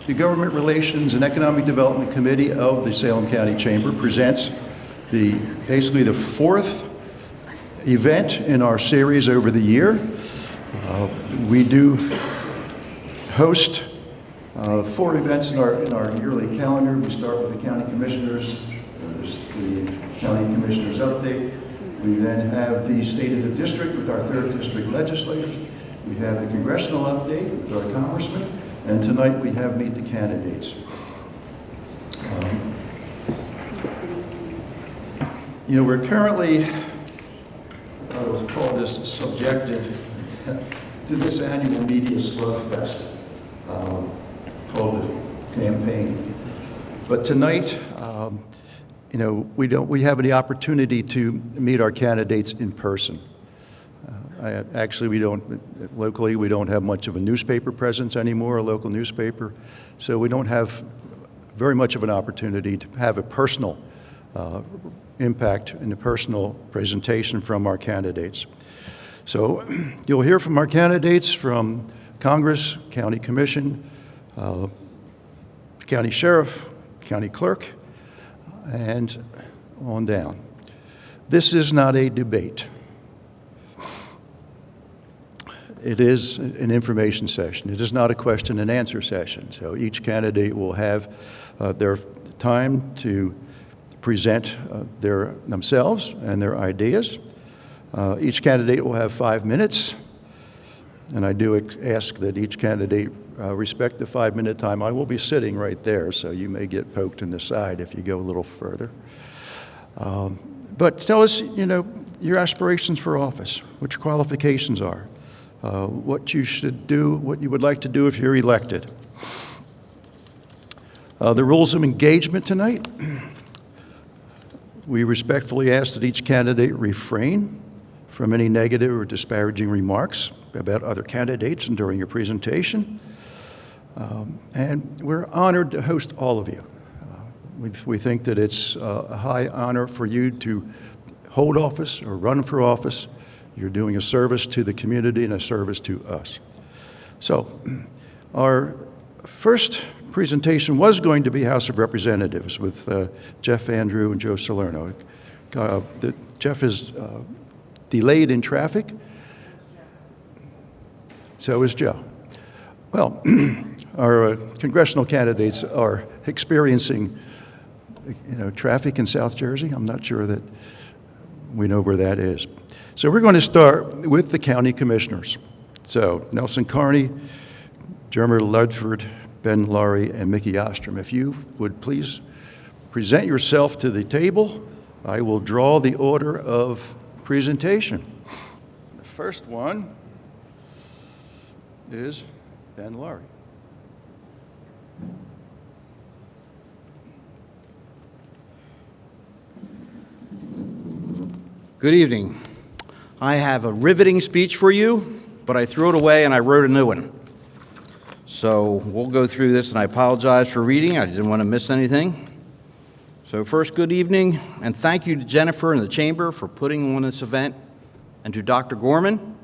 The Government Relations and Economic Development Committee of the Salem County Chamber presents basically the fourth event in our series over the year. We do host 4 events in our yearly calendar. We start with the County Commissioners, the County Commissioners Update. We then have the State of the District with our 3rd District Legislators. We have the Congressional Update with our Congressmen. And tonight we have Meet the Candidates. We're currently, let's call this, subjected to this annual media slugfest called the campaign. But tonight, we have the opportunity to meet our candidates in person. Actually, locally, we don't have much of a newspaper presence anymore, a local newspaper, so we don't have very much of an opportunity to have a personal impact and a personal presentation from our candidates. So you'll hear from our candidates from Congress, County Commission, County Sheriff, County Clerk, and on down. This is not a debate. It is an information session. It is not a question and answer session. So each candidate will have their time to present themselves and their ideas. Each candidate will have 5 minutes, and I do ask that each candidate respect the 5-minute time. I will be sitting right there, so you may get poked in the side if you go a little further. But tell us, your aspirations for office, what your qualifications are. What you should do, what you would like to do if you're elected. The rules of engagement tonight. We respectfully ask that each candidate refrain from any negative or disparaging remarks about other candidates and during your presentation. And we're honored to host all of you. We think that it's a high honor for you to hold office or run for office. You're doing a service to the community and a service to us. So our first presentation was going to be House of Representatives with Jeff Andrew and Joe Salerno. Jeff is delayed in traffic. So is Joe. Well, our congressional candidates are experiencing traffic in South Jersey. I'm not sure that we know where that is. So we're going to start with the county commissioners. So Nelson Carney, Germer, Ledford, Ben Laury, and Mickey Ostrum. If you would please present yourself to the table, I will draw the order of presentation. The first one is Ben Laury. Good evening. I have a riveting speech for you, but I threw it away and I wrote a new one. So we'll go through this, and I apologize for reading. I didn't want to miss anything. So first, good evening, and thank you to Jennifer and the Chamber for putting on this event, and to Dr. Gorman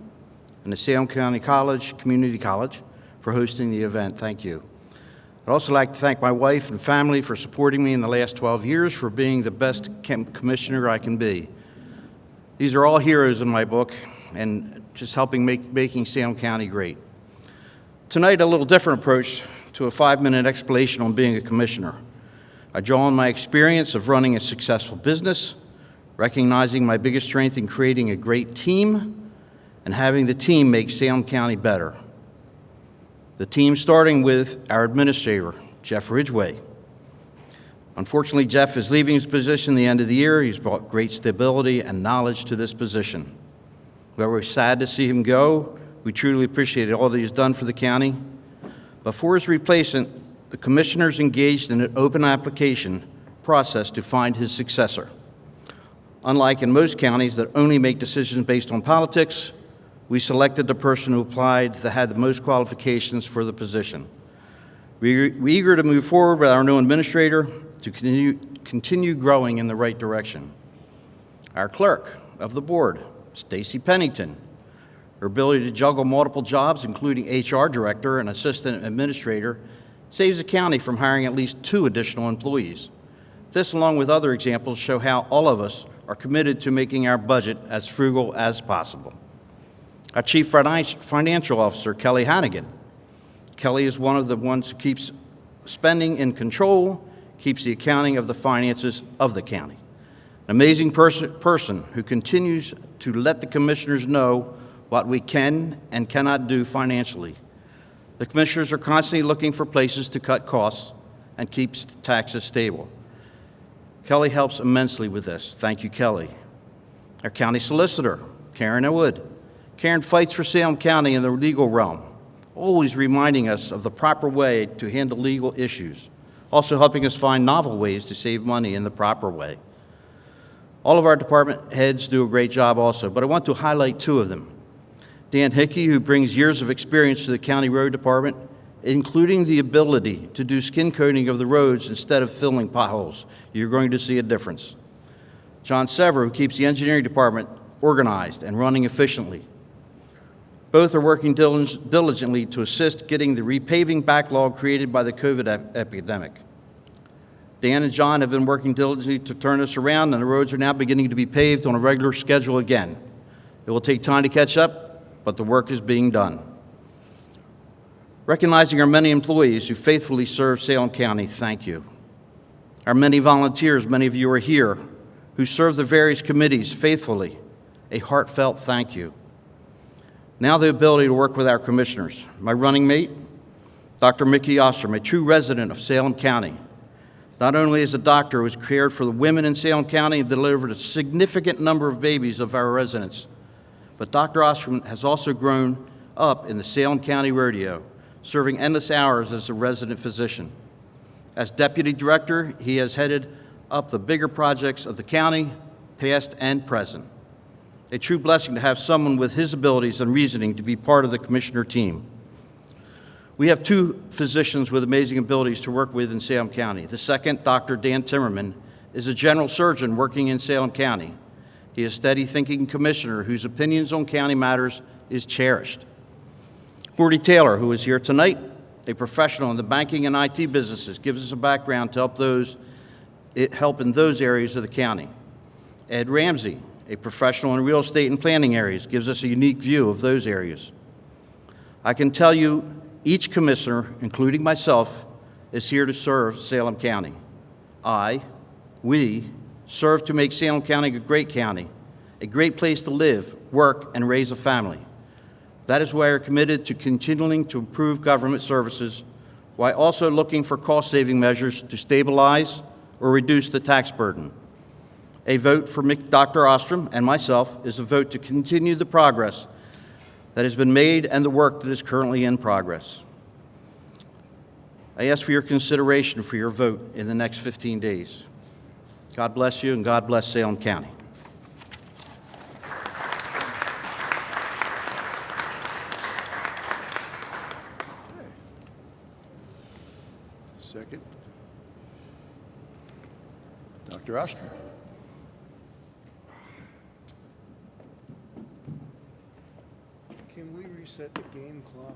and the Salem County Community College for hosting the event. Thank you. I'd also like to thank my wife and family for supporting me in the last 12 years for being the best commissioner I can be. These are all heroes in my book and just helping making Salem County great. Tonight, a little different approach to a 5-minute explanation on being a commissioner. I draw on my experience of running a successful business, recognizing my biggest strength in creating a great team and having the team make Salem County better. The team starting with our administrator, Jeff Ridgway. Unfortunately, Jeff is leaving his position at the end of the year. He's brought great stability and knowledge to this position. While we're sad to see him go, we truly appreciate all that he's done for the county. But for his replacement, the commissioners engaged in an open application process to find his successor. Unlike in most counties that only make decisions based on politics, we selected the person who applied that had the most qualifications for the position. We're eager to move forward with our new administrator to continue growing in the right direction. Our clerk of the board, Stacy Pennington. Her ability to juggle multiple jobs, including HR director and assistant administrator, saves the county from hiring at least 2 additional employees. This, along with other examples, show how all of us are committed to making our budget as frugal as possible. Our Chief Financial Officer, Kelly Hannigan. Kelly is one of the ones who keeps spending in control, keeps the accounting of the finances of the county. An amazing person who continues to let the commissioners know what we can and cannot do financially. The commissioners are constantly looking for places to cut costs and keeps taxes stable. Kelly helps immensely with this. Thank you, Kelly. Our county solicitor, Karen Wood. Karen fights for Salem County in the legal realm, always reminding us of the proper way to handle legal issues, also helping us find novel ways to save money in the proper way. All of our department heads do a great job also, but I want to highlight 2 of them. Dan Hickey, who brings years of experience to the county road department, including the ability to do skin coating of the roads instead of filling potholes. You're going to see a difference. John Sever, who keeps the engineering department organized and running efficiently. Both are working diligently to assist getting the repaving backlog created by the COVID epidemic. Dan and John have been working diligently to turn this around, and the roads are now beginning to be paved on a regular schedule again. It will take time to catch up, but the work is being done. Recognizing our many employees who faithfully serve Salem County, thank you. Our many volunteers, many of you are here, who serve the various committees faithfully, a heartfelt thank you. Now the ability to work with our commissioners. My running mate, Dr. Mickey Ostrum, a true resident of Salem County. Not only as a doctor who has cared for the women in Salem County and delivered a significant number of babies of our residents, but Dr. Ostrum has also grown up in the Salem County Rodeo, serving endless hours as a resident physician. As deputy director, he has headed up the bigger projects of the county, past and present. A true blessing to have someone with his abilities and reasoning to be part of the commissioner team. We have 2 physicians with amazing abilities to work with in Salem County. The second, Dr. Dan Timmerman, is a general surgeon working in Salem County. He is a steady-thinking commissioner whose opinions on county matters is cherished. Gordy Taylor, who is here tonight, a professional in the banking and IT businesses, gives us a background to help in those areas of the county. Ed Ramsey, a professional in real estate and planning areas, gives us a unique view of those areas. I can tell you each commissioner, including myself, is here to serve Salem County. We serve to make Salem County a great place to live, work, and raise a family. That is why we're committed to continuing to improve government services while also looking for cost-saving measures to stabilize or reduce the tax burden. A vote for Dr. Ostrum and myself is a vote to continue the progress that has been made and the work that is currently in progress. I ask for your consideration for your vote in the next 15 days. God bless you, and God bless Salem County. Second. Dr. Ostrum. Can we reset the game clock?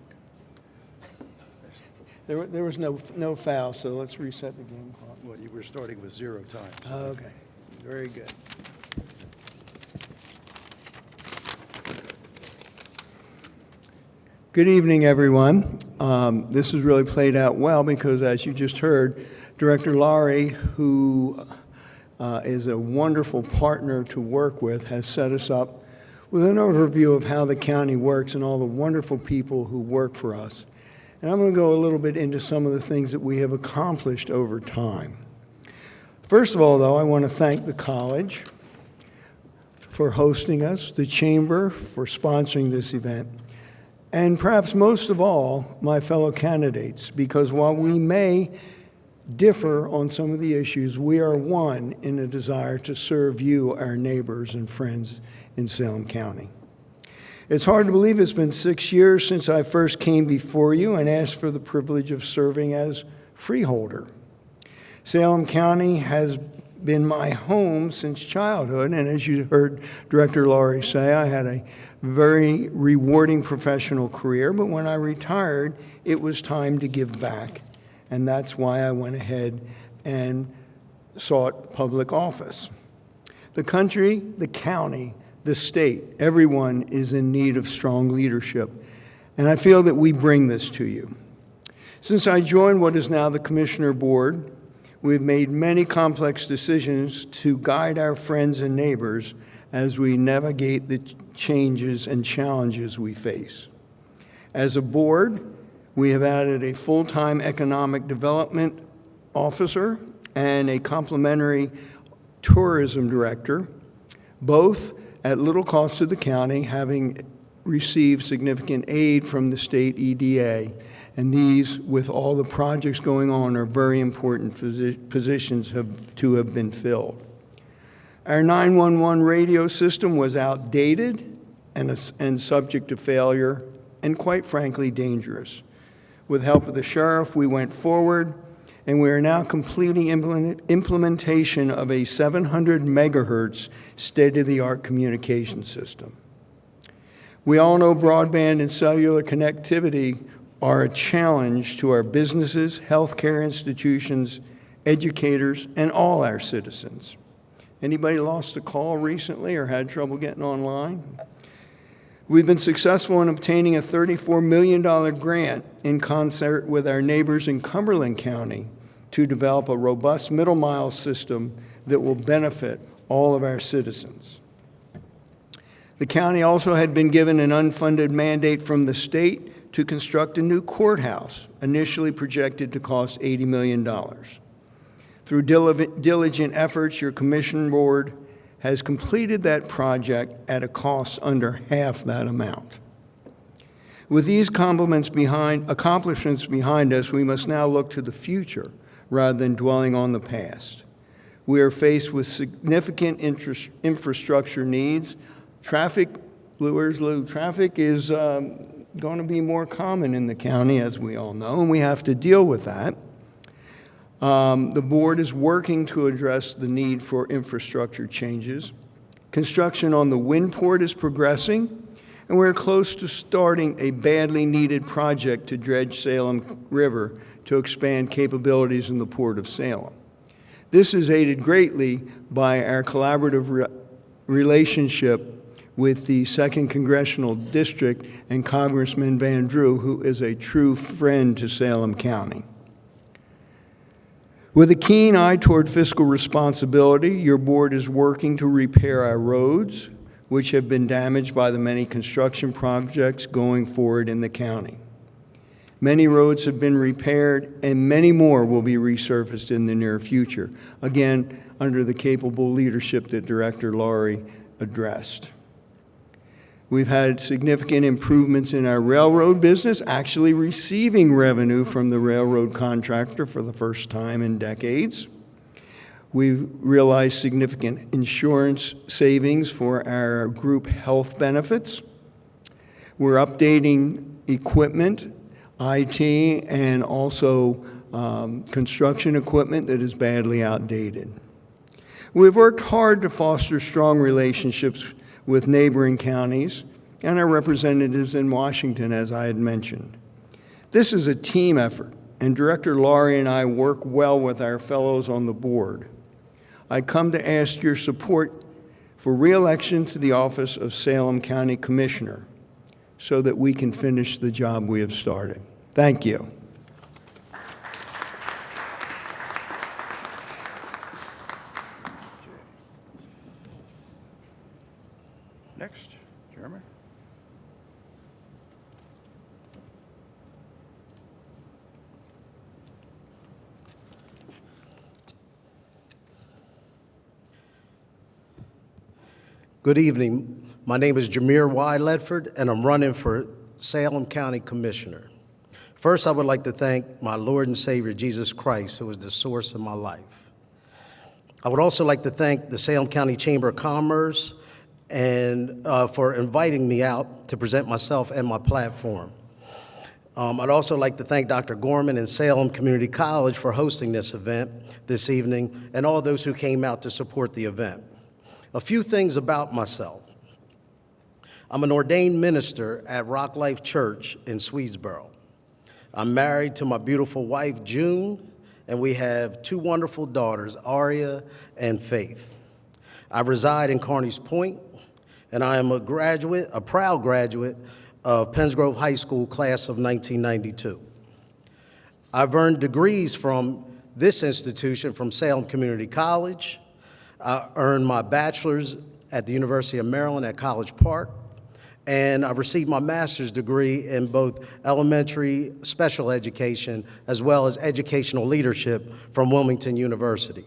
There was no foul, so let's reset the game clock. Well, you were starting with 0 times. Okay, very good. Good evening, everyone. This has really played out well because, as you just heard, Director Laury, who is a wonderful partner to work with, has set us up with an overview of how the county works and all the wonderful people who work for us. And I'm going to go a little bit into some of the things that we have accomplished over time. First of all, though, I want to thank the college for hosting us, the chamber for sponsoring this event, and perhaps most of all, my fellow candidates, because while we may differ on some of the issues, we are one in a desire to serve you, our neighbors and friends in Salem County. It's hard to believe it's been 6 years since I first came before you and asked for the privilege of serving as freeholder. Salem County has been my home since childhood, and as you heard Director Laury say, I had a very rewarding professional career, but when I retired, it was time to give back. and that's why I went ahead and sought public office. The country, the county, the state, everyone is in need of strong leadership, and I feel that we bring this to you. Since I joined what is now the Commissioner Board, we've made many complex decisions to guide our friends and neighbors as we navigate the changes and challenges we face. As a board, we have added a full-time economic development officer and a complementary tourism director, both at little cost to the county, having received significant aid from the state EDA. And these, with all the projects going on, are very important positions to have been filled. Our 911 radio system was outdated and subject to failure, and quite frankly, dangerous. With help of the sheriff, we went forward, and we are now completing implementation of a 700 megahertz state-of-the-art communication system. We all know broadband and cellular connectivity are a challenge to our businesses, healthcare institutions, educators, and all our citizens. Anybody lost a call recently or had trouble getting online? We've been successful in obtaining a $34 million grant in concert with our neighbors in Cumberland County to develop a robust middle mile system that will benefit all of our citizens. The county also had been given an unfunded mandate from the state to construct a new courthouse, initially projected to cost $80 million. Through diligent efforts, your commission board has completed that project at a cost under half that amount. With these accomplishments behind us, we must now look to the future rather than dwelling on the past. We are faced with significant infrastructure needs. Traffic is going to be more common in the county, as we all know, and we have to deal with that. The board is working to address the need for infrastructure changes. Construction on the Windport is progressing, and we're close to starting a badly needed project to dredge Salem River to expand capabilities in the Port of Salem. This is aided greatly by our collaborative relationship with the 2nd Congressional District and Congressman Van Drew, who is a true friend to Salem County. With a keen eye toward fiscal responsibility, your board is working to repair our roads, which have been damaged by the many construction projects going forward in the county. Many roads have been repaired, and many more will be resurfaced in the near future, again, under the capable leadership that Director Laury addressed. We've had significant improvements in our railroad business, actually receiving revenue from the railroad contractor for the first time in decades. We've realized significant insurance savings for our group health benefits. We're updating equipment, IT, and also construction equipment that is badly outdated. We've worked hard to foster strong relationships with neighboring counties and our representatives in Washington, as I had mentioned. This is a team effort, and Director Laury and I work well with our fellows on the board. I come to ask your support for re-election to the office of Salem County Commissioner so that we can finish the job we have started. Thank you. Next, Germer. Good evening. My name is Jir Lledford, and I'm running for Salem County Commissioner. First, I would like to thank my Lord and Savior, Jesus Christ, who is the source of my life. I would also like to thank the Salem County Chamber of Commerce and for inviting me out to present myself and my platform. I'd also like to thank Dr. Gorman and Salem Community College for hosting this event this evening, and all those who came out to support the event. A few things about myself. I'm an ordained minister at Rock Life Church in Swedesboro. I'm married to my beautiful wife, June, and we have two wonderful daughters, Aria and Faith. I reside in Carney's Point, and I am a proud graduate of Penns Grove High School, class of 1992. I've earned degrees from this institution from Salem Community College. I earned my bachelor's at the University of Maryland at College Park, and I've received my master's degree in both elementary special education as well as educational leadership from Wilmington University.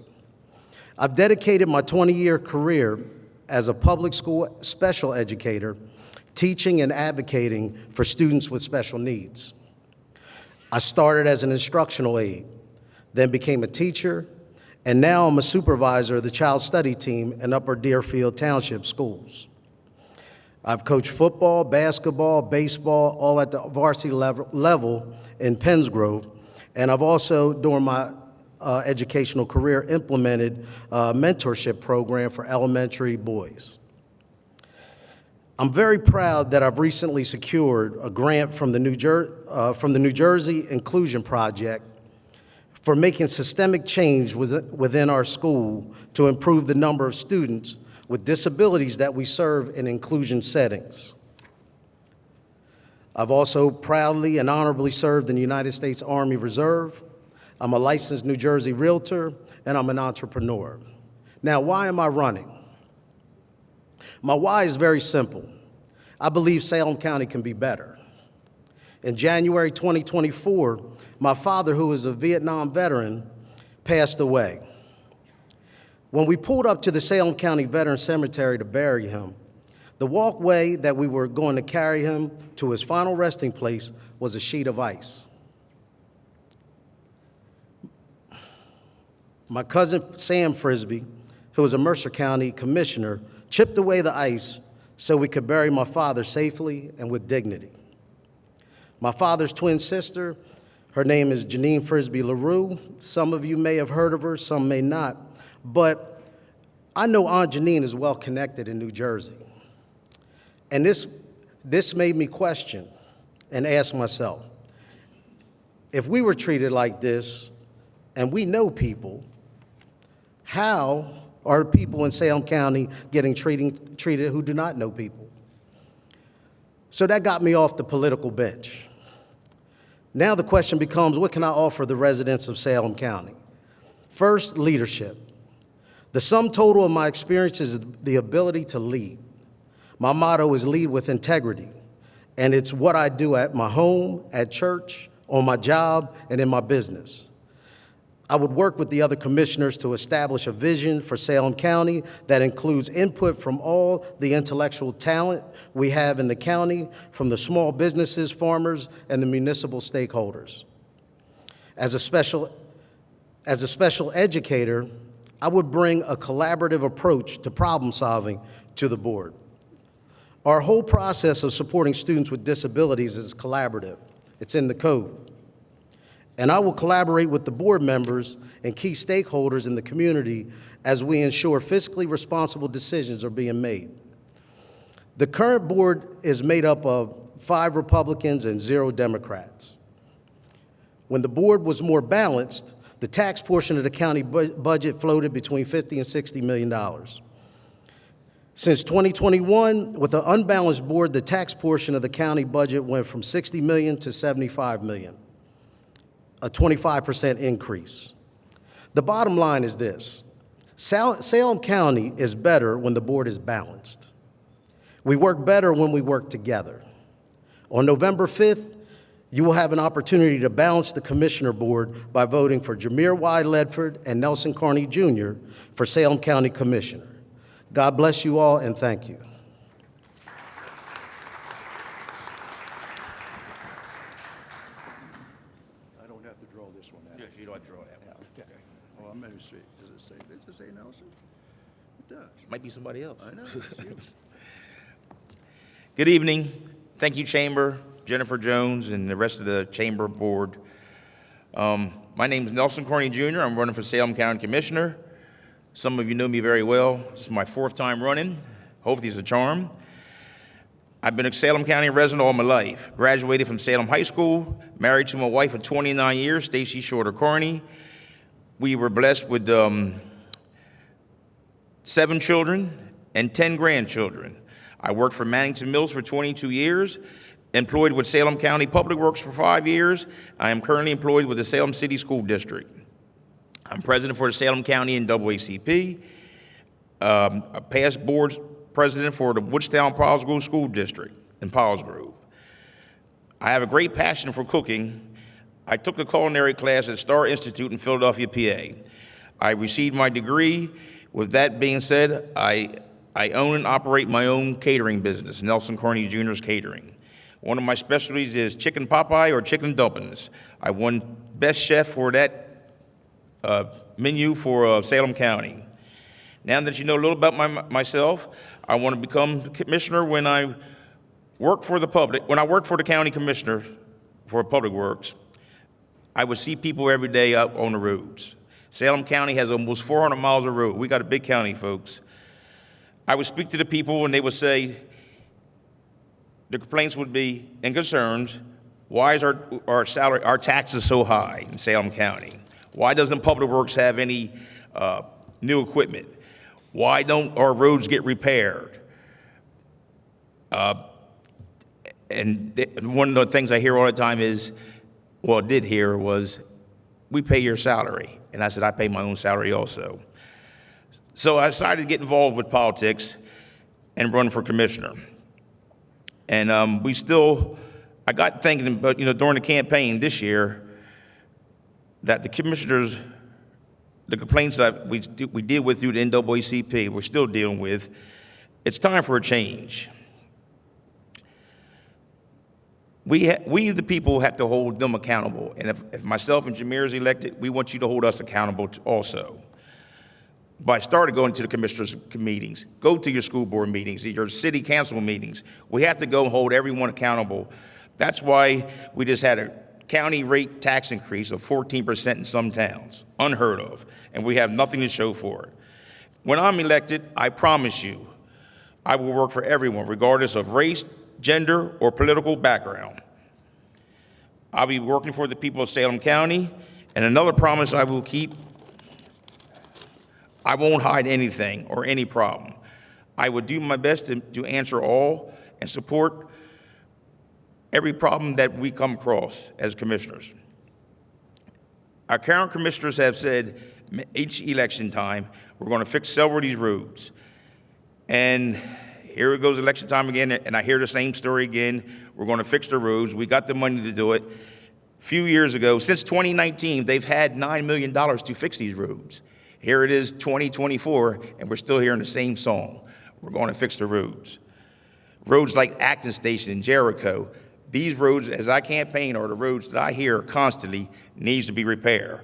I've dedicated my 20-year career as a public school special educator, teaching and advocating for students with special needs. I started as an instructional aide, then became a teacher, and now I'm a supervisor of the child study team in Upper Deerfield Township schools. I've coached football, basketball, baseball, all at the varsity level in Penns Grove, and I've also, during my educational career, implemented a mentorship program for elementary boys. I'm very proud that I've recently secured a grant from the New Jersey Inclusion Project for making systemic change within our school to improve the number of students with disabilities that we serve in inclusion settings. I've also proudly and honorably served in the United States Army Reserve. I'm a licensed New Jersey realtor, and I'm an entrepreneur. Now, why am I running? My why is very simple. I believe Salem County can be better. In January 2024, my father, who is a Vietnam veteran, passed away. When we pulled up to the Salem County Veteran Cemetery to bury him, the walkway that we were going to carry him to his final resting place was a sheet of ice. My cousin Sam Frisbee, who was a Mercer County commissioner, chipped away the ice so we could bury my father safely and with dignity. My father's twin sister, her name is Janine Frisbee LaRue. Some of you may have heard of her, some may not. But I know Aunt Janine is well connected in New Jersey. And this made me question and ask myself, if we were treated like this and we know people, how are people in Salem County getting treated who do not know people? So that got me off the political bench. Now the question becomes, what can I offer the residents of Salem County? First, leadership. The sum total of my experiences is the ability to lead. My motto is lead with integrity, and it's what I do at my home, at church, on my job, and in my business. I would work with the other commissioners to establish a vision for Salem County that includes input from all the intellectual talent we have in the county, from the small businesses, farmers, and the municipal stakeholders. As a special educator, I would bring a collaborative approach to problem solving to the board. Our whole process of supporting students with disabilities is collaborative. It's in the code. And I will collaborate with the board members and key stakeholders in the community as we ensure fiscally responsible decisions are being made. The current board is made up of 5 Republicans and 0 Democrats. When the board was more balanced, the tax portion of the county budget floated between $50 and $60 million. Since 2021, with an unbalanced board, the tax portion of the county budget went from $60 million to $75 million, a 25% increase. The bottom line is this: Salem County is better when the board is balanced. We work better when we work together. On November 5th, you will have an opportunity to balance the commissioner board by voting for Jir Lledford and Nelson Carney Jr. for Salem County Commissioner. God bless you all, and thank you. I don't have to draw this one out. Yes, you don't draw that one. Okay. Well, let me see. Does it say Nelson? It does. Might be somebody else. I know. It's you. Good evening. Thank you, Chamber, Jennifer Jones, and the rest of the Chamber Board. My name is Nelson Carney Jr. I'm running for Salem County Commissioner. Some of you know me very well. This is my 4th time running. Hopefully it's a charm. I've been a Salem County resident all my life. Graduated from Salem High School, married to my wife of 29 years, Stacy Shorter Carney. We were blessed with 7 children and 10 grandchildren. I worked for Mannington Mills for 22 years, employed with Salem County Public Works for 5 years. I am currently employed with the Salem City School District. I'm president for the Salem County NAACP, a past board president for the Woodstown-Powell's Grove School District in Powell's Grove. I have a great passion for cooking. I took a culinary class at Star Institute in Philadelphia, PA. I received my degree. With that being said, I own and operate my own catering business, Nelson Carney Jr.'s Catering. One of my specialties is chicken Popeye or chicken dumplings. I won Best Chef for that menu for Salem County. Now that you know a little about myself, I want to become commissioner when I work for the public. When I worked for the county commissioner for Public Works, I would see people every day out on the roads. Salem County has almost 400 miles of road. We got a big county, folks. I would speak to the people and they would say, the complaints would be, and concerns, why is our taxes so high in Salem County? Why doesn't Public Works have any new equipment? Why don't our roads get repaired? And one of the things I hear all the time is, well, did hear was, we pay your salary. And I said, I pay my own salary also. So I decided to get involved with politics and run for commissioner. And I got thinking, but during the campaign this year, that the commissioners, the complaints that we deal with through the NAACP, we're still dealing with, it's time for a change. We the people, have to hold them accountable. And if myself and Germer is elected, we want you to hold us accountable also. But I started going to the commissioners' meetings, go to your school board meetings, your city council meetings. We have to go and hold everyone accountable. That's why we just had a county rate tax increase of 14% in some towns, unheard of, and we have nothing to show for it. When I'm elected, I promise you, I will work for everyone, regardless of race, gender, or political background. I'll be working for the people of Salem County, and another promise I will keep, I won't hide anything or any problem. I will do my best to answer all and support every problem that we come across as commissioners. Our current commissioners have said each election time, we're going to fix several of these roads. And here it goes election time again, and I hear the same story again. We're going to fix the roads. We got the money to do it. A few years ago, since 2019, they've had $9 million to fix these roads. Here it is, 2024, and we're still hearing the same song. We're going to fix the roads. Roads like Acton Station and Jericho, these roads, as I campaign, are the roads that I hear constantly needs to be repaired.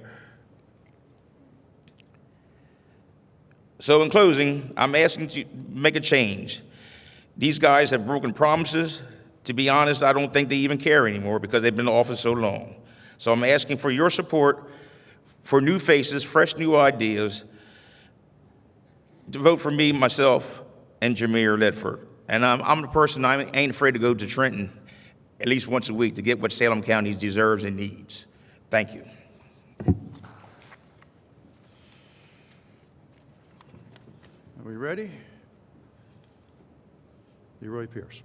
So in closing, I'm asking to make a change. These guys have broken promises. To be honest, I don't think they even care anymore because they've been in office so long. So I'm asking for your support for new faces, fresh new ideas, to vote for me, myself, and Jir Lledford. And I'm the person, I ain't afraid to go to Trenton at least once a week to get what Salem County deserves and needs. Thank you. Are we ready? Leroy Pierce.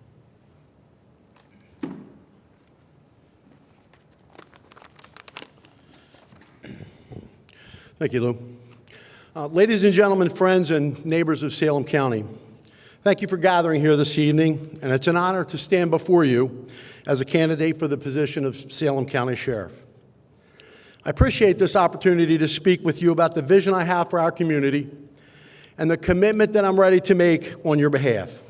Thank you, Lou. Ladies and gentlemen, friends and neighbors of Salem County, thank you for gathering here this evening, and it's an honor to stand before you as a candidate for the position of Salem County Sheriff. I appreciate this opportunity to speak with you about the vision I have for our community and the commitment that I'm ready to make on your behalf.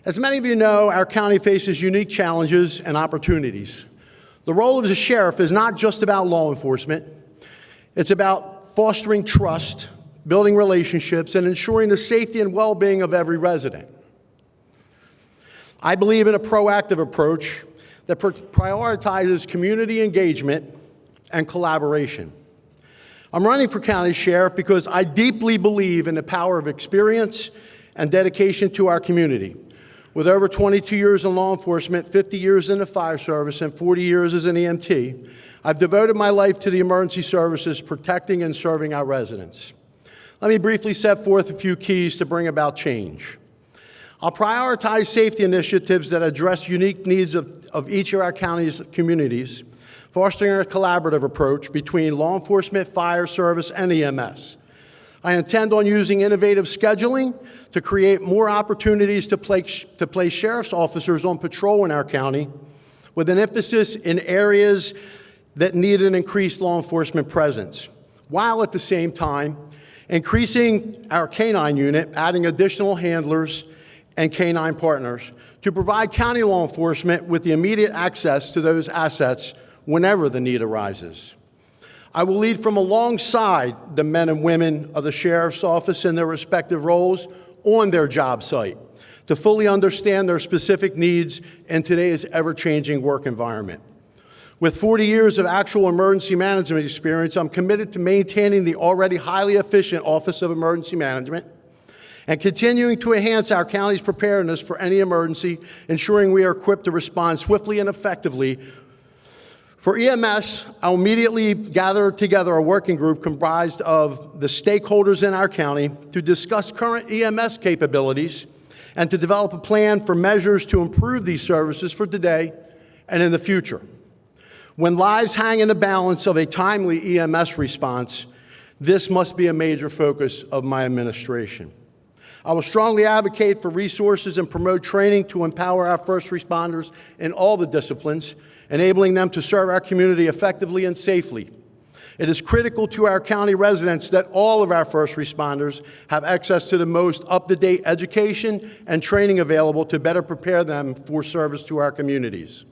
As many of you know, our county faces unique challenges and opportunities. The role of the sheriff is not just about law enforcement. It's about fostering trust, building relationships, and ensuring the safety and well-being of every resident. I believe in a proactive approach that prioritizes community engagement and collaboration. I'm running for county sheriff because I deeply believe in the power of experience and dedication to our community. With over 22 years in law enforcement, 50 years in the fire service, and 40 years as an EMT, I've devoted my life to the emergency services, protecting and serving our residents. Let me briefly set forth a few keys to bring about change. I'll prioritize safety initiatives that address unique needs of each of our county's communities, fostering a collaborative approach between law enforcement, fire service, and EMS. I intend on using innovative scheduling to create more opportunities to place sheriff's officers on patrol in our county, with an emphasis in areas that need an increased law enforcement presence, while at the same time increasing our K-9 unit, adding additional handlers and K-9 partners to provide county law enforcement with the immediate access to those assets whenever the need arises. I will lead from alongside the men and women of the Sheriff's Office in their respective roles on their job site to fully understand their specific needs in today's ever-changing work environment. With 40 years of actual emergency management experience, I'm committed to maintaining the already highly efficient Office of Emergency Management and continuing to enhance our county's preparedness for any emergency, ensuring we are equipped to respond swiftly and effectively. For EMS, I'll immediately gather together a working group comprised of the stakeholders in our county to discuss current EMS capabilities and to develop a plan for measures to improve these services for today and in the future. When lives hang in the balance of a timely EMS response, this must be a major focus of my administration. I will strongly advocate for resources and promote training to empower our first responders in all the disciplines, enabling them to serve our community effectively and safely. It is critical to our county residents that all of our first responders have access to the most up-to-date education and training available to better prepare them for service to our communities.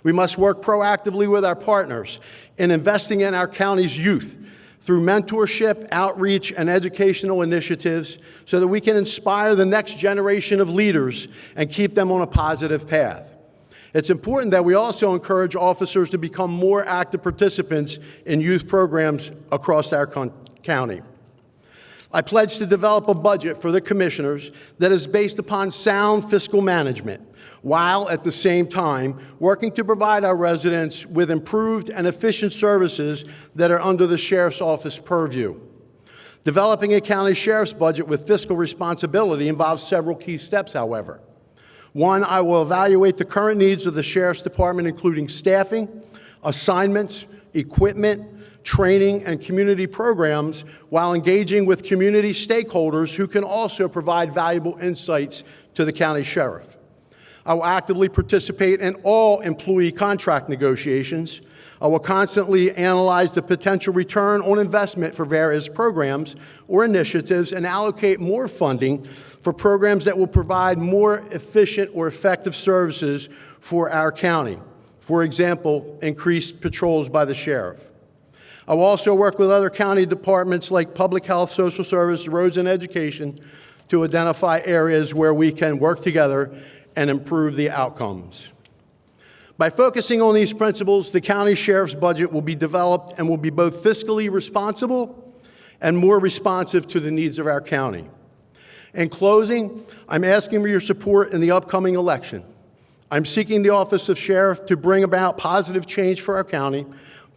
We must work proactively with our partners in investing in our county's youth through mentorship, outreach, and educational initiatives so that we can inspire the next generation of leaders and keep them on a positive path. It's important that we also encourage officers to become more active participants in youth programs across our county. I pledge to develop a budget for the commissioners that is based upon sound fiscal management, while at the same time working to provide our residents with improved and efficient services that are under the Sheriff's Office purview. Developing a county sheriff's budget with fiscal responsibility involves several key steps, however. One, I will evaluate the current needs of the Sheriff's Department, including staffing, assignments, equipment, training, and community programs, while engaging with community stakeholders who can also provide valuable insights to the county sheriff. I will actively participate in all employee contract negotiations. I will constantly analyze the potential return on investment for various programs or initiatives and allocate more funding for programs that will provide more efficient or effective services for our county. For example, increased patrols by the sheriff. I will also work with other county departments like public health, social service, roads, and education to identify areas where we can work together and improve the outcomes. By focusing on these principles, the county sheriff's budget will be developed and will be both fiscally responsible and more responsive to the needs of our county. In closing, I'm asking for your support in the upcoming election. I'm seeking the office of sheriff to bring about positive change for our county,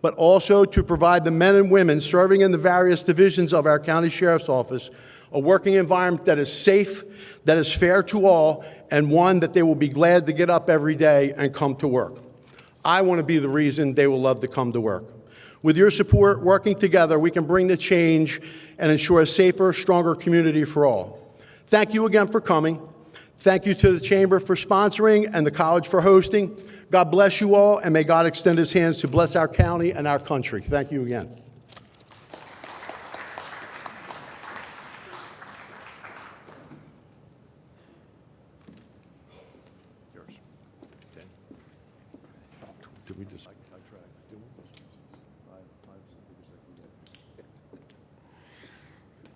but also to provide the men and women serving in the various divisions of our county sheriff's office a working environment that is safe, that is fair to all, and one that they will be glad to get up every day and come to work. I want to be the reason they will love to come to work. With your support, working together, we can bring the change and ensure a safer, stronger community for all. Thank you again for coming. Thank you to the Chamber for sponsoring and the College for hosting. God bless you all, and may God extend his hands to bless our county and our country. Thank you again.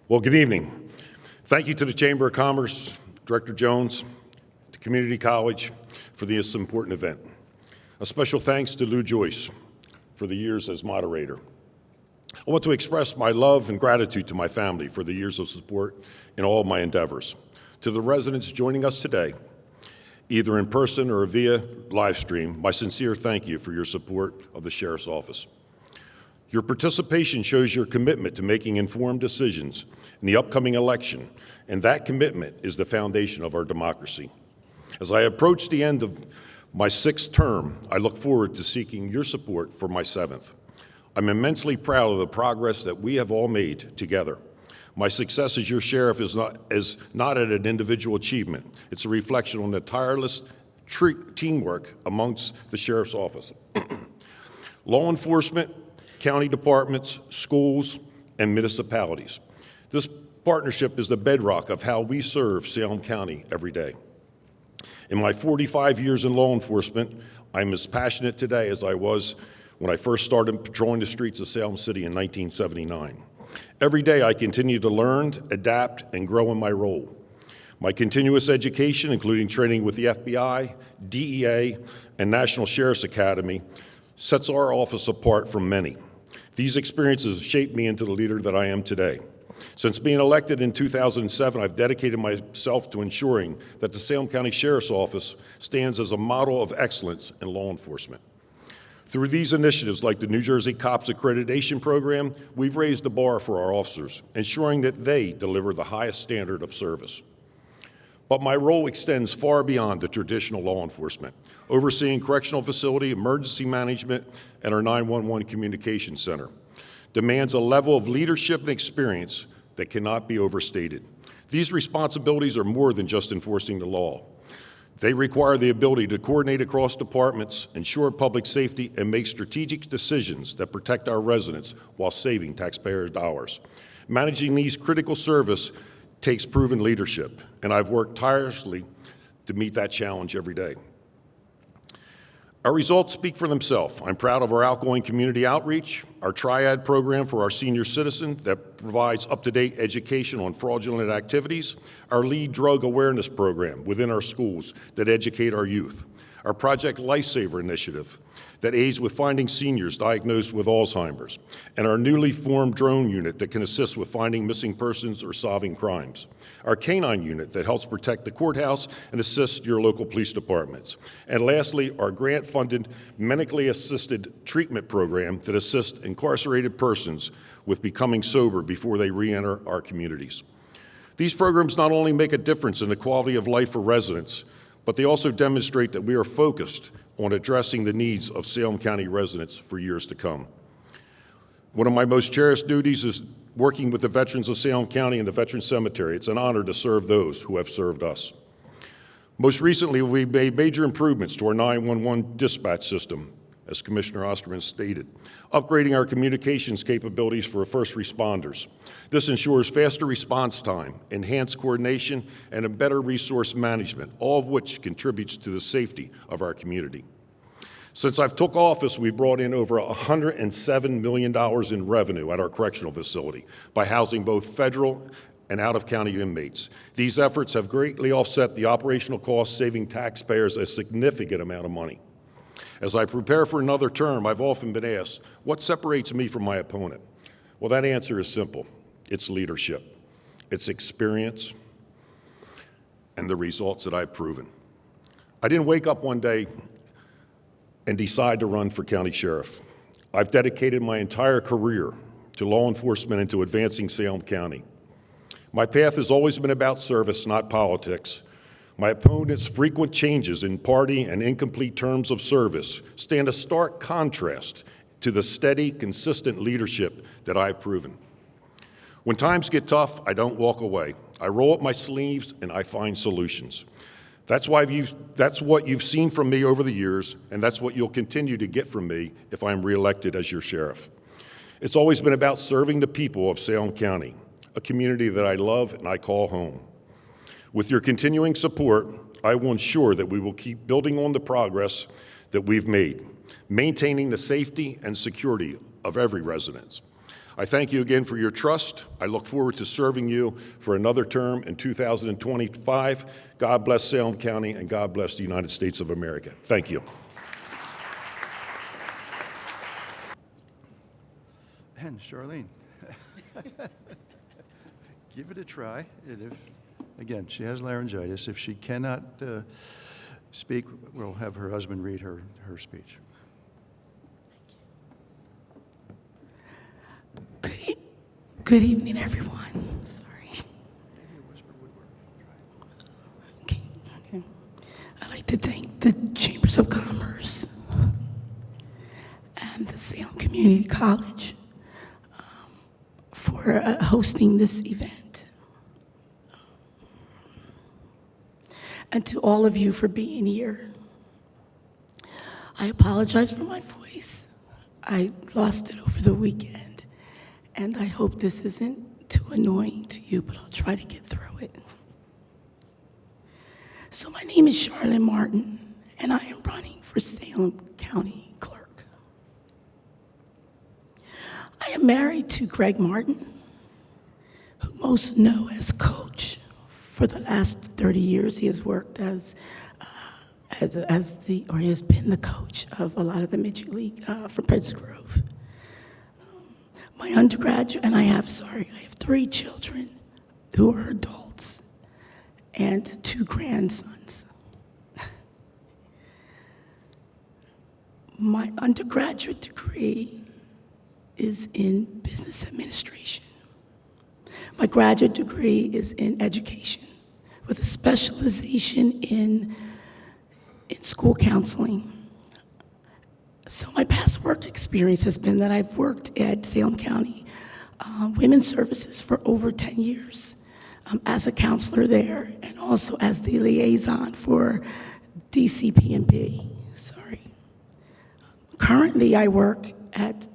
Well, good evening. Thank you to the Chamber of Commerce, Director Jones, to Community College for this important event. A special thanks to Lou Joyce for the years as moderator. I want to express my love and gratitude to my family for the years of support in all of my endeavors. To the residents joining us today, either in person or via live stream, my sincere thank you for your support of the Sheriff's Office. Your participation shows your commitment to making informed decisions in the upcoming election, and that commitment is the foundation of our democracy. As I approach the end of my 6th term, I look forward to seeking your support for my 7th. I'm immensely proud of the progress that we have all made together. My success as your sheriff is not an individual achievement. It's a reflection on the tireless teamwork amongst the Sheriff's Office. Law enforcement, county departments, schools, and municipalities. This partnership is the bedrock of how we serve Salem County every day. In my 45 years in law enforcement, I'm as passionate today as I was when I first started patrolling the streets of Salem City in 1979. Every day I continue to learn, adapt, and grow in my role. My continuous education, including training with the FBI, DEA, and National Sheriff's Academy, sets our office apart from many. These experiences have shaped me into the leader that I am today. Since being elected in 2007, I've dedicated myself to ensuring that the Salem County Sheriff's Office stands as a model of excellence in law enforcement. Through these initiatives like the New Jersey Cops Accreditation Program, we've raised the bar for our officers, ensuring that they deliver the highest standard of service. But my role extends far beyond the traditional law enforcement, overseeing correctional facility, emergency management, and our 911 communication center. Demands a level of leadership and experience that cannot be overstated. These responsibilities are more than just enforcing the law. They require the ability to coordinate across departments, ensure public safety, and make strategic decisions that protect our residents while saving taxpayer dollars. Managing these critical service takes proven leadership, and I've worked tirelessly to meet that challenge every day. Our results speak for themselves. I'm proud of our outgoing community outreach, our triad program for our senior citizens that provides up-to-date education on fraudulent activities, our lead drug awareness program within our schools that educate our youth, our Project Lifesaver initiative that aids with finding seniors diagnosed with Alzheimer's, and our newly formed drone unit that can assist with finding missing persons or solving crimes, our canine unit that helps protect the courthouse and assist your local police departments, and lastly, our grant-funded medically assisted treatment program that assists incarcerated persons with becoming sober before they re-enter our communities. These programs not only make a difference in the quality of life for residents, but they also demonstrate that we are focused on addressing the needs of Salem County residents for years to come. One of my most cherished duties is working with the veterans of Salem County and the Veterans Cemetery. It's an honor to serve those who have served us. Most recently, we made major improvements to our 911 dispatch system, as Commissioner Ostrum stated, upgrading our communications capabilities for first responders. This ensures faster response time, enhanced coordination, and a better resource management, all of which contributes to the safety of our community. Since I've took office, we brought in over $107 million in revenue at our correctional facility by housing both federal and out-of-county inmates. These efforts have greatly offset the operational costs, saving taxpayers a significant amount of money. As I prepare for another term, I've often been asked, what separates me from my opponent? Well, that answer is simple. It's leadership, it's experience, and the results that I've proven. I didn't wake up one day and decide to run for county sheriff. I've dedicated my entire career to law enforcement and to advancing Salem County. My path has always been about service, not politics. My opponent's frequent changes in party and incomplete terms of service stand a stark contrast to the steady, consistent leadership that I've proven. When times get tough, I don't walk away. I roll up my sleeves and I find solutions. That's what you've seen from me over the years, and that's what you'll continue to get from me if I'm reelected as your sheriff. It's always been about serving the people of Salem County, a community that I love and I call home. With your continuing support, I will ensure that we will keep building on the progress that we've made, maintaining the safety and security of every resident. I thank you again for your trust. I look forward to serving you for another term in 2025. God bless Salem County, and God bless the United States of America. Thank you. And Charlyn, give it a try. And if, again, she has laryngitis. If she cannot speak, we'll have her husband read her speech. Good evening, everyone. Sorry. Okay. I'd like to thank the Chambers of Commerce and the Salem Community College for hosting this event. And to all of you for being here. I apologize for my voice. I lost it over the weekend, and I hope this isn't too annoying to you, but I'll try to get through it. So my name is Charlyn Martin, and I am running for Salem County Clerk. I am married to Greg Martin, who most know as Coach. For the last 30 years, he has worked he has been the coach of a lot of the Midget League for Penns Grove. My undergraduate, and I have 3 children who are adults and 2 grandsons. My undergraduate degree is in business administration. My graduate degree is in education with a specialization in school counseling. So my past work experience has been that I've worked at Salem County Women's Services for over 10 years as a counselor there, and also as the liaison for DCP&B. Currently, I work at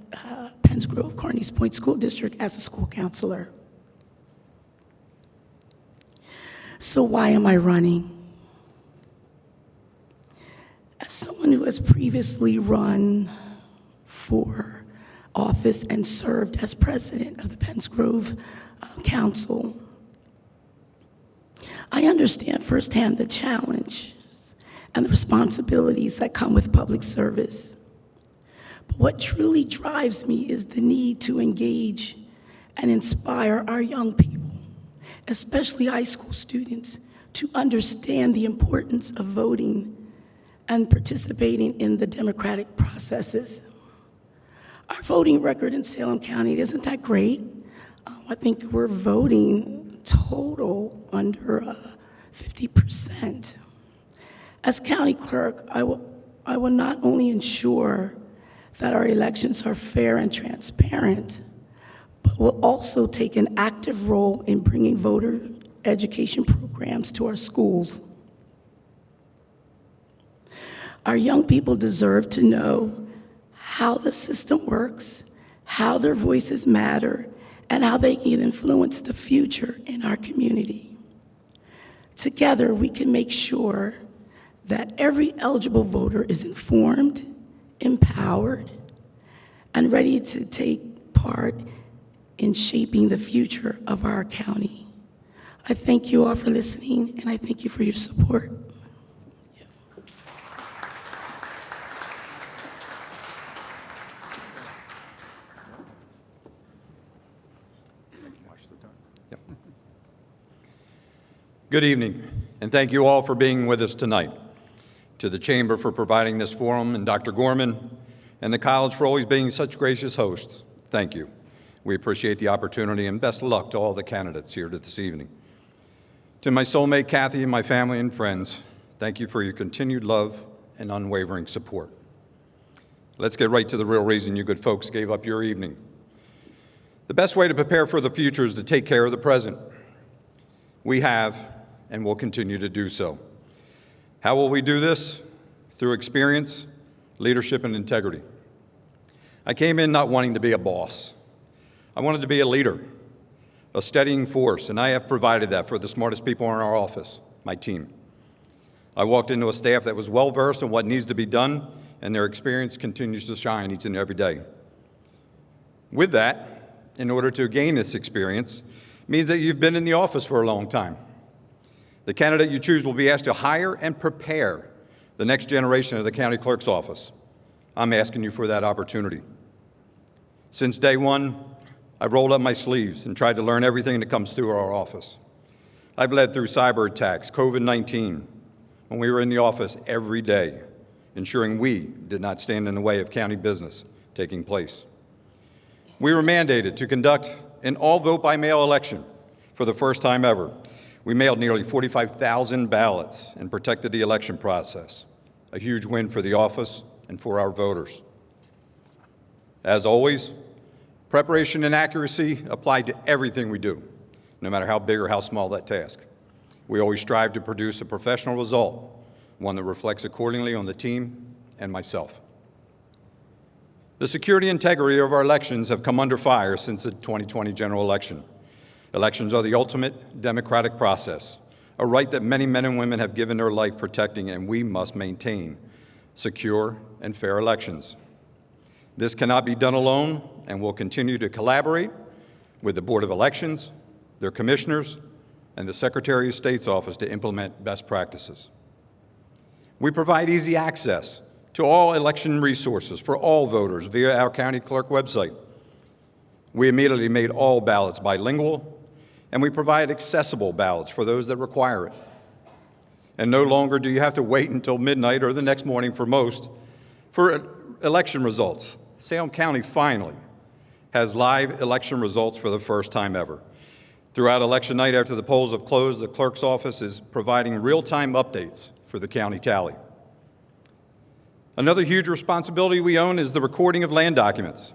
Penns Grove, Carney Point School District as a school counselor. So why am I running? As someone who has previously run for office and served as president of the Penns Grove Council, I understand firsthand the challenges and the responsibilities that come with public service. But what truly drives me is the need to engage and inspire our young people, especially high school students, to understand the importance of voting and participating in the democratic processes. Our voting record in Salem County isn't that great. I think we're voting total under 50%. As county clerk, I will not only ensure that our elections are fair and transparent, but will also take an active role in bringing voter education programs to our schools. Our young people deserve to know how the system works, how their voices matter, and how they can influence the future in our community. Together, we can make sure that every eligible voter is informed, empowered, and ready to take part in shaping the future of our county. I thank you all for listening, and I thank you for your support. Good evening, and thank you all for being with us tonight. To the Chamber for providing this forum, and Dr. Gorman, and the college for always being such gracious hosts, thank you. We appreciate the opportunity, and best of luck to all the candidates here this evening. To my soulmate, Kathy, and my family and friends, thank you for your continued love and unwavering support. Let's get right to the real reason you good folks gave up your evening. The best way to prepare for the future is to take care of the present. We have and will continue to do so. How will we do this? Through experience, leadership, and integrity. I came in not wanting to be a boss. I wanted to be a leader, a steadying force, and I have provided that for the smartest people in our office, my team. I walked into a staff that was well-versed in what needs to be done, and their experience continues to shine each and every day. With that, in order to gain this experience, means that you've been in the office for a long time. The candidate you choose will be asked to hire and prepare the next generation of the county clerk's office. I'm asking you for that opportunity. Since day one, I've rolled up my sleeves and tried to learn everything that comes through our office. I've led through cyber attacks, COVID-19, when we were in the office every day, ensuring we did not stand in the way of county business taking place. We were mandated to conduct an all-vote-by-mail election for the first time ever. We mailed nearly 45,000 ballots and protected the election process, a huge win for the office and for our voters. As always, preparation and accuracy applied to everything we do, no matter how big or how small that task. We always strive to produce a professional result, one that reflects accordingly on the team and myself. The security and integrity of our elections have come under fire since the 2020 general election. Elections are the ultimate democratic process, a right that many men and women have given their life protecting, and we must maintain secure and fair elections. This cannot be done alone, and we'll continue to collaborate with the Board of Elections, their commissioners, and the Secretary of State's office to implement best practices. We provide easy access to all election resources for all voters via our county clerk website. We immediately made all ballots bilingual, and we provide accessible ballots for those that require it. And no longer do you have to wait until midnight or the next morning for most for election results. Salem County finally has live election results for the first time ever. Throughout election night after the polls have closed, the clerk's office is providing real-time updates for the county tally. Another huge responsibility we own is the recording of land documents.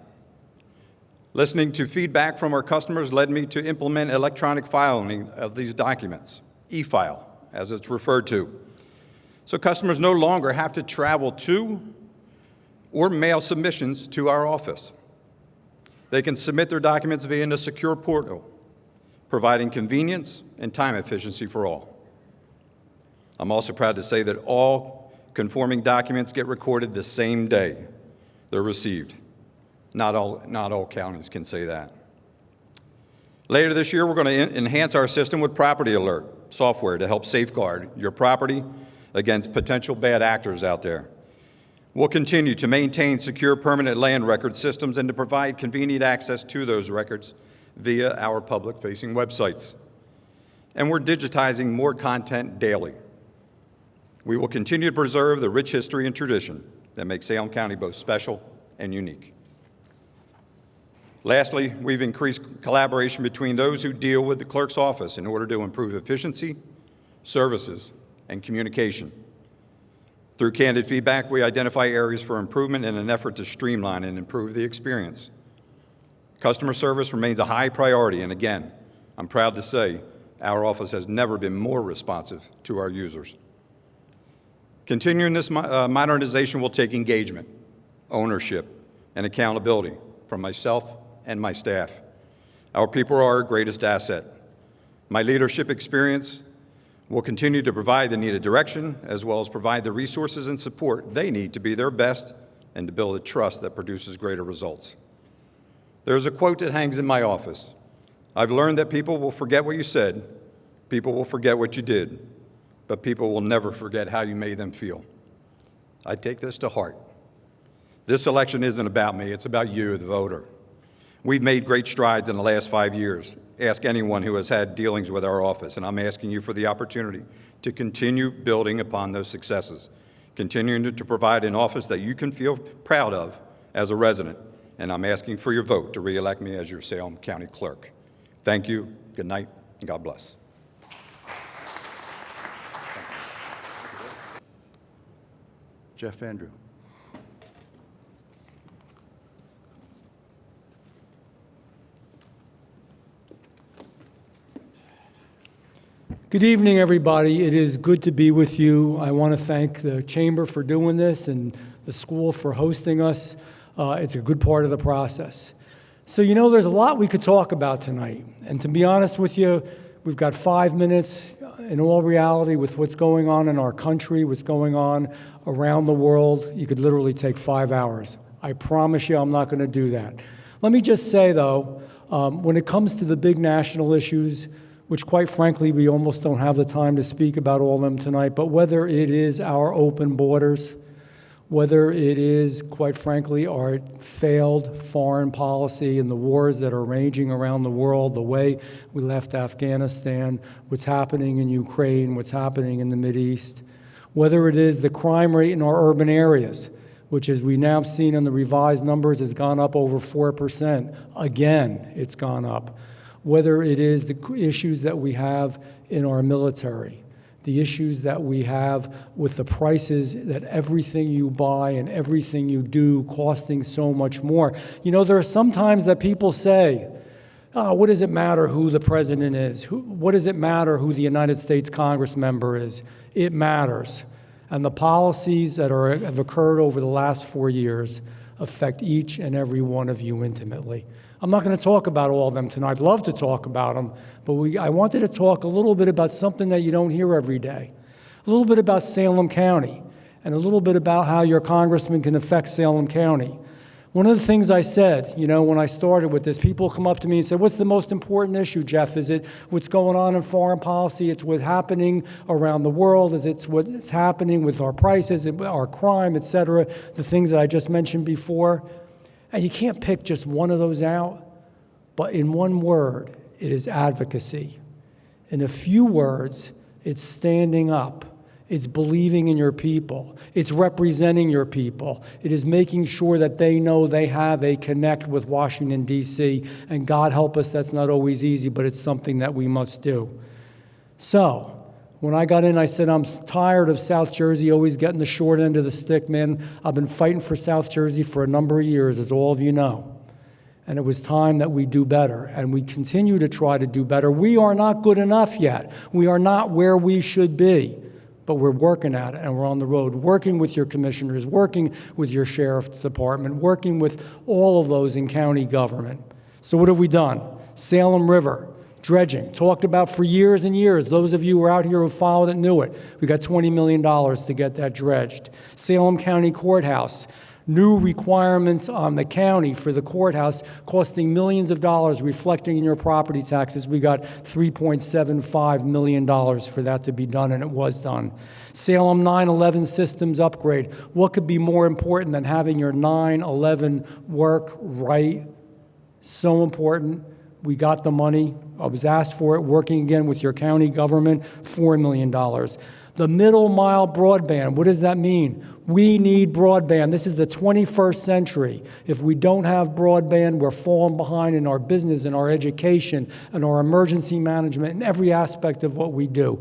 Listening to feedback from our customers led me to implement electronic filing of these documents, e-file, as it's referred to. So customers no longer have to travel to or mail submissions to our office. They can submit their documents via a secure portal, providing convenience and time efficiency for all. I'm also proud to say that all conforming documents get recorded the same day they're received. Not all counties can say that. Later this year, we're going to enhance our system with Property Alert software to help safeguard your property against potential bad actors out there. We'll continue to maintain secure permanent land record systems and to provide convenient access to those records via our public-facing websites. And we're digitizing more content daily. We will continue to preserve the rich history and tradition that makes Salem County both special and unique. Lastly, we've increased collaboration between those who deal with the clerk's office in order to improve efficiency, services, and communication. Through candid feedback, we identify areas for improvement in an effort to streamline and improve the experience. Customer service remains a high priority, and again, I'm proud to say our office has never been more responsive to our users. Continuing this modernization will take engagement, ownership, and accountability from myself and my staff. Our people are our greatest asset. My leadership experience will continue to provide the needed direction as well as provide the resources and support they need to be their best and to build a trust that produces greater results. There's a quote that hangs in my office. I've learned that people will forget what you said, people will forget what you did, but people will never forget how you made them feel. I take this to heart. This election isn't about me, it's about you, the voter. We've made great strides in the last 5 years. Ask anyone who has had dealings with our office, and I'm asking you for the opportunity to continue building upon those successes, continuing to provide an office that you can feel proud of as a resident, and I'm asking for your vote to re-elect me as your Salem County Clerk. Thank you, good night, and God bless. Jeff Andrew. Good evening, everybody. It is good to be with you. I want to thank the Chamber for doing this and the school for hosting us. It's a good part of the process. So, you know, there's a lot we could talk about tonight. And to be honest with you, we've got 5 minutes. In all reality, with what's going on in our country, what's going on around the world, you could literally take 5 hours. I promise you I'm not going to do that. Let me just say, though, when it comes to the big national issues, which quite frankly we almost don't have the time to speak about all of them tonight, but whether it is our open borders, whether it is, quite frankly, our failed foreign policy and the wars that are raging around the world, the way we left Afghanistan, what's happening in Ukraine, what's happening in the Mideast, whether it is the crime rate in our urban areas, which, as we now have seen in the revised numbers, has gone up over 4%. Again, it's gone up. Whether it is the issues that we have in our military, the issues that we have with the prices that everything you buy and everything you do costing so much more. You know, there are some times that people say, oh, what does it matter who the president is? What does it matter who the United States Congress member is? It matters. And the policies that have occurred over the last 4 years affect each and every one of you intimately. I'm not going to talk about all of them tonight. I'd love to talk about them, but I wanted to talk a little bit about something that you don't hear every day, a little bit about Salem County, and a little bit about how your congressman can affect Salem County. One of the things I said, you know, when I started with this, people come up to me and say, what's the most important issue, Jeff? Is it what's going on in foreign policy? It's what's happening around the world? Is it what's happening with our prices, our crime, et cetera, the things that I just mentioned before? And you can't pick just one of those out, but in one word, it is advocacy. In a few words, it's standing up. It's believing in your people. It's representing your people. It is making sure that they know they have a connect with Washington, D.C., and God help us, that's not always easy, but it's something that we must do. So, when I got in, I said, I'm tired of South Jersey always getting the short end of the stick, man. I've been fighting for South Jersey for a number of years, as all of you know. And it was time that we do better, and we continue to try to do better. We are not good enough yet. We are not where we should be. But we're working at it, and we're on the road, working with your commissioners, working with your sheriff's department, working with all of those in county government. So what have we done? Salem River, dredging, talked about for years and years. Those of you who are out here who followed it knew it. We got $20 million to get that dredged. Salem County Courthouse, new requirements on the county for the courthouse costing millions of dollars, reflecting in your property taxes. We got $3.75 million for that to be done, and it was done. Salem 9/11 systems upgrade. What could be more important than having your 9/11 work right? So important. We got the money. I was asked for it, working again with your county government, $4 million. The middle mile broadband, what does that mean? We need broadband. This is the 21st century. If we don't have broadband, we're falling behind in our business, in our education, in our emergency management, in every aspect of what we do.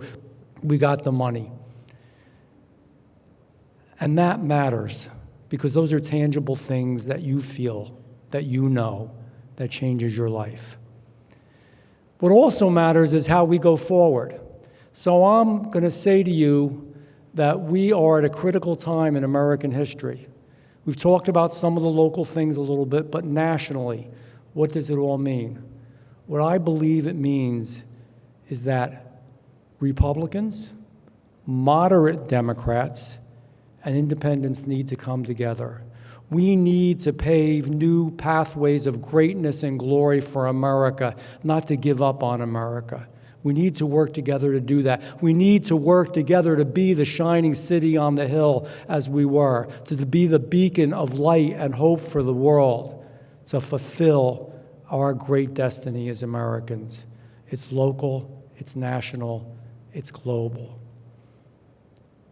We got the money. And that matters, because those are tangible things that you feel, that you know, that changes your life. What also matters is how we go forward. So I'm going to say to you that we are at a critical time in American history. We've talked about some of the local things a little bit, but nationally, what does it all mean? What I believe it means is that Republicans, moderate Democrats, and independents need to come together. We need to pave new pathways of greatness and glory for America, not to give up on America. We need to work together to do that. We need to work together to be the shining city on the hill as we were, to be the beacon of light and hope for the world, to fulfill our great destiny as Americans. It's local, it's national, it's global.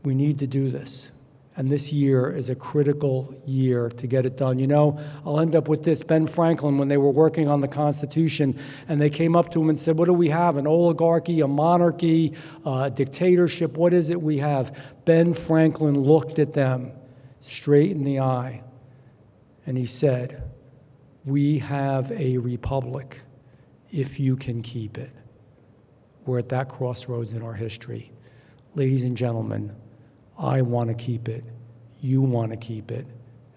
We need to do this. And this year is a critical year to get it done. You know, I'll end up with this. Ben Franklin, when they were working on the Constitution, and they came up to him and said, what do we have, an oligarchy, a monarchy, a dictatorship? What is it we have? Ben Franklin looked at them straight in the eye, and he said, we have a republic if you can keep it. We're at that crossroads in our history. Ladies and gentlemen, I want to keep it, you want to keep it,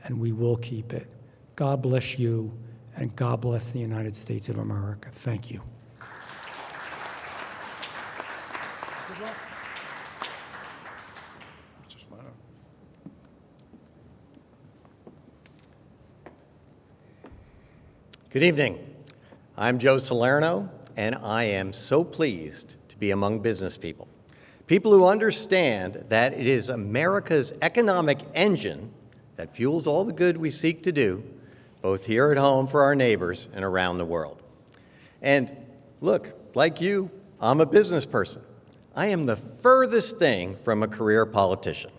and we will keep it. God bless you, and God bless the United States of America. Thank you. Good evening. I'm Joe Salerno, and I am so pleased to be among business people. People who understand that it is America's economic engine that fuels all the good we seek to do, both here at home for our neighbors and around the world. And look, like you, I'm a business person. I am the furthest thing from a career politician.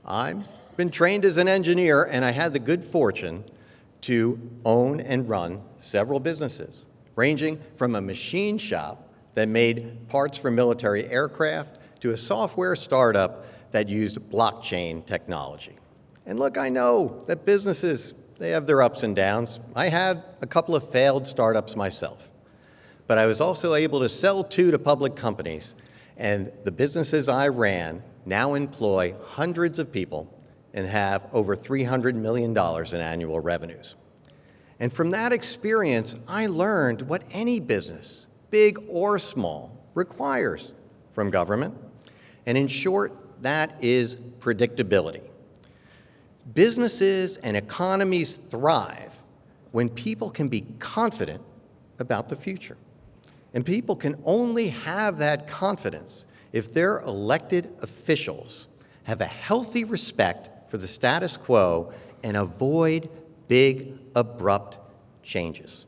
I've been trained as an engineer, and I had the good fortune to own and run several businesses, ranging from a machine shop that made parts for military aircraft to a software startup that used blockchain technology. And look, I know that businesses, they have their ups and downs. I had a couple of failed startups myself. But I was also able to sell two to public companies, and the businesses I ran now employ hundreds of people and have over $300 million in annual revenues. And from that experience, I learned what any business, big or small, requires from government. And in short, that is predictability. Businesses and economies thrive when people can be confident about the future. And people can only have that confidence if their elected officials have a healthy respect for the status quo and avoid big, abrupt changes.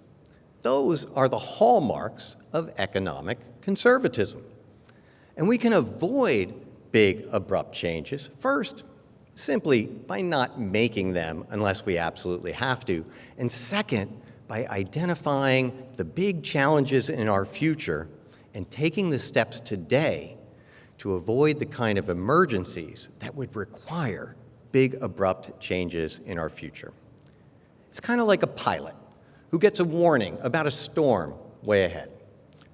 Those are the hallmarks of economic conservatism. And we can avoid big, abrupt changes, first, simply by not making them unless we absolutely have to, and second, by identifying the big challenges in our future and taking the steps today to avoid the kind of emergencies that would require big, abrupt changes in our future. It's kind of like a pilot who gets a warning about a storm way ahead.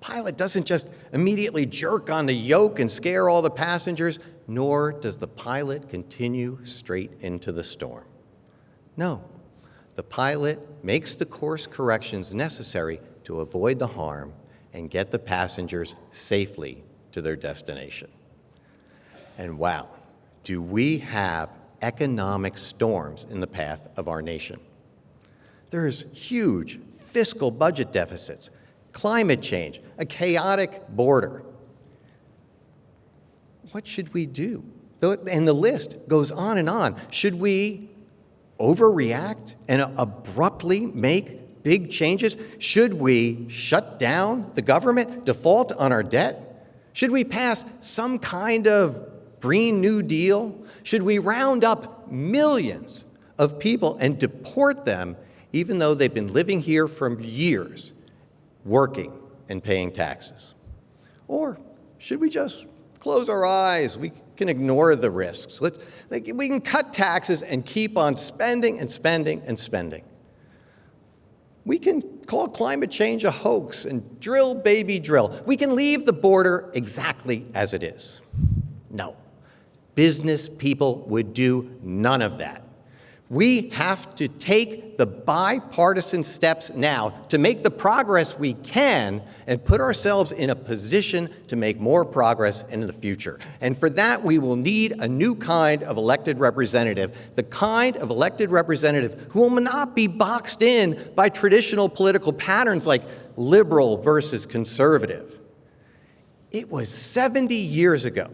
Pilot doesn't just immediately jerk on the yoke and scare all the passengers, nor does the pilot continue straight into the storm. No, the pilot makes the course corrections necessary to avoid the harm and get the passengers safely to their destination. And wow, do we have economic storms in the path of our nation. There's huge fiscal budget deficits, climate change, a chaotic border. What should we do? And the list goes on and on. Should we overreact and abruptly make big changes? Should we shut down the government, default on our debt? Should we pass some kind of Green New Deal? Should we round up millions of people and deport them even though they've been living here for years, working and paying taxes? Or should we just close our eyes? We can ignore the risks. We can cut taxes and keep on spending and spending and spending. We can call climate change a hoax and drill, baby, drill. We can leave the border exactly as it is. No. Business people would do none of that. We have to take the bipartisan steps now to make the progress we can and put ourselves in a position to make more progress in the future. And for that, we will need a new kind of elected representative, the kind of elected representative who will not be boxed in by traditional political patterns like liberal versus conservative. It was 70 years ago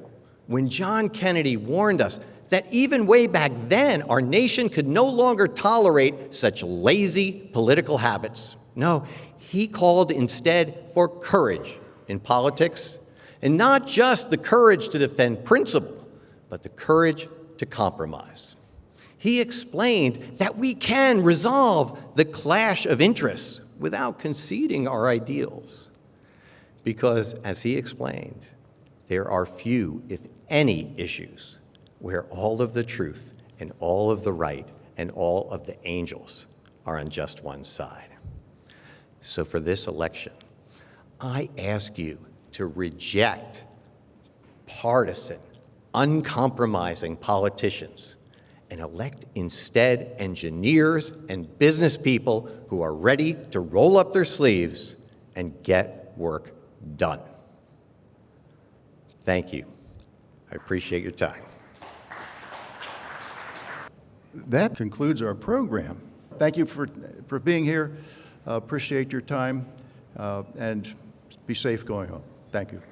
when John Kennedy warned us that even way back then, our nation could no longer tolerate such lazy political habits. No, he called instead for courage in politics, and not just the courage to defend principle, but the courage to compromise. He explained that we can resolve the clash of interests without conceding our ideals. Because, as he explained, there are few, if any, issues where all of the truth and all of the right and all of the angels are on just one side. So for this election, I ask you to reject partisan, uncompromising politicians and elect instead engineers and business people who are ready to roll up their sleeves and get work done. Thank you. I appreciate your time. That concludes our program. Thank you for being here. Appreciate your time, and be safe going home. Thank you.